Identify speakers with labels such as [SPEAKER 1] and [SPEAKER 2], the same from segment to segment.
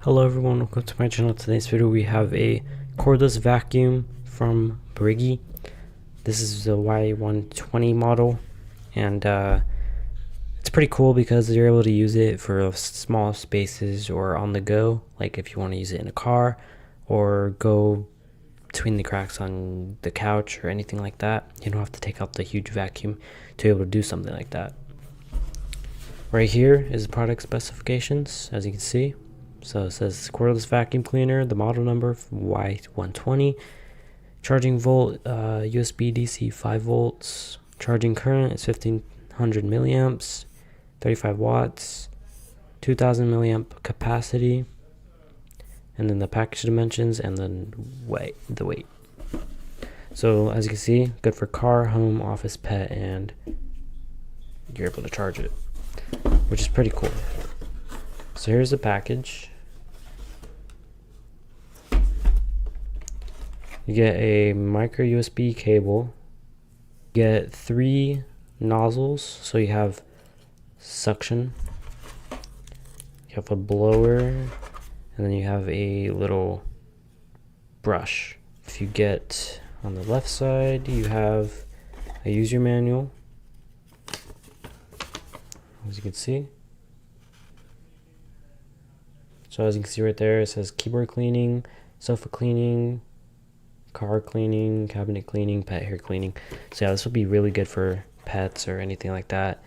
[SPEAKER 1] Hello everyone, welcome to my channel. Today's video we have a cordless vacuum from Brigii. This is the Y120 model, and it's pretty cool because you're able to use it for small spaces or on the go, like if you want to use it in a car or go between the cracks on the couch or anything like that. You don't have to take out the huge vacuum to be able to do something like that. Right here is the product specifications, as you can see. So it says cordless vacuum cleaner, the model number Y120, charging volt, USB DC 5 volts, charging current is 1500 milliamps, 35 watts, 2000 milliamp capacity, and then the package dimensions and then the weight. So as you can see, good for car, home, office, pet, and you're able to charge it, which is pretty cool. So here's the package. You get a micro USB cable. You get 3 nozzles, so you have suction, you have a blower, and then you have a little brush. If you get on the left side, you have a user manual, as you can see. So as you can see right there, it says keyboard cleaning, sofa cleaning, car cleaning, cabinet cleaning, pet hair cleaning. So yeah, this will be really good for pets or anything like that.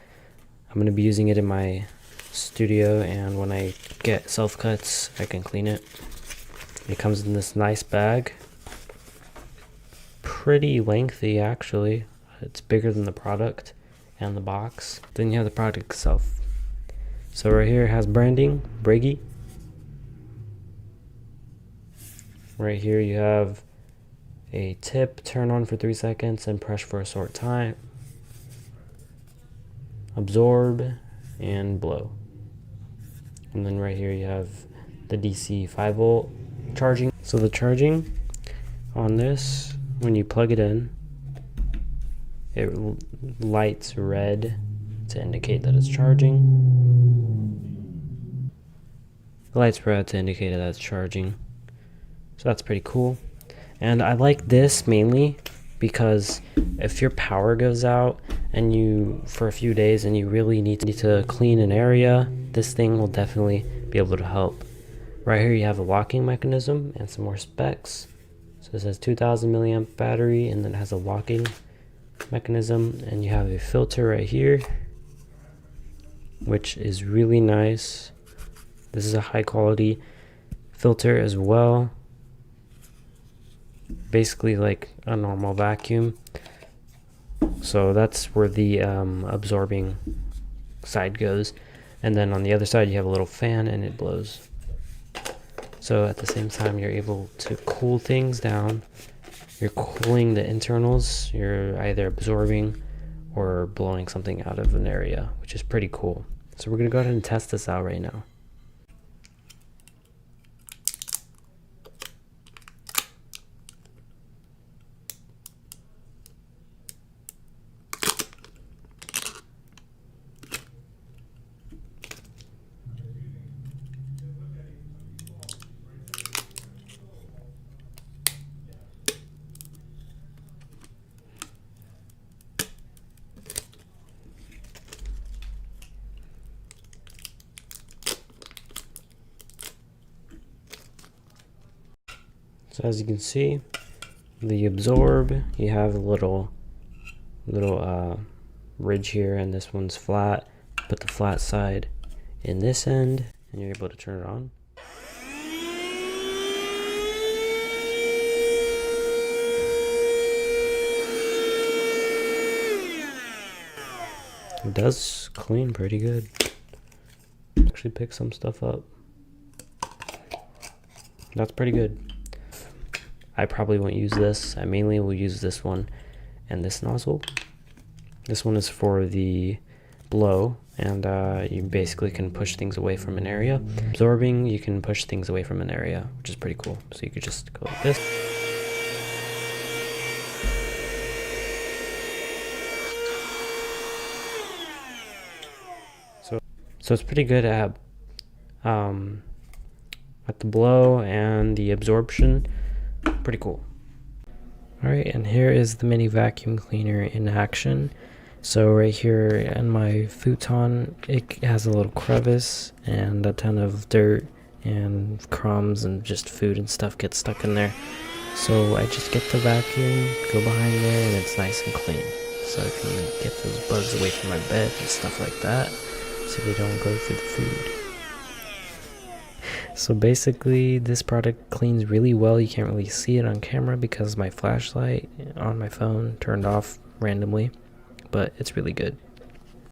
[SPEAKER 1] I'm going to be using it in my studio, and when I get self cuts I can clean it. It comes in this nice bag, pretty lengthy actually. It's bigger than the product and the box. Then you have the product itself. So right here it has branding, Brigii. Right here you have a tip, turn on for 3 seconds and press for a short time, absorb and blow. And then right here you have the DC 5 volt charging. So the charging on this, when you plug it in, it lights red to indicate that it's charging. It lights red to indicate that it's charging. So that's pretty cool. And I like this mainly because if your power goes out and you for a few days and you really need to clean an area, this thing will definitely be able to help. Right here you have a locking mechanism and some more specs. So it says 2000 milliamp battery, and then it has a locking mechanism, and you have a filter right here, which is really nice. This is a high quality filter as well, basically like a normal vacuum. So that's where the absorbing side goes, and then on the other side you have a little fan and it blows. So at the same time you're able to cool things down. You're cooling the internals, you're either absorbing or blowing something out of an area, which is pretty cool. So we're gonna go ahead and test this out right now. So as you can see, the absorb, you have a little ridge here, and this one's flat. Put the flat side in this end and you're able to turn it on. It does clean pretty good. Actually pick some stuff up. That's pretty good. I probably won't use this. I mainly will use this one and this nozzle. This one is for the blow, and you basically can push things away from an area. Absorbing, you can push things away from an area, which is pretty cool. So you could just go like this. So it's pretty good at with the blow and the absorption. Pretty cool. Alright, and here is the mini vacuum cleaner in action. So right here in my futon, it has a little crevice and a ton of dirt and crumbs and just food and stuff gets stuck in there. So I just get the vacuum, go behind there, and it's nice and clean. So I can get those bugs away from my bed and stuff like that, so they don't go through the food. So basically, this product cleans really well. You can't really see it on camera because my flashlight on my phone turned off randomly, but it's really good.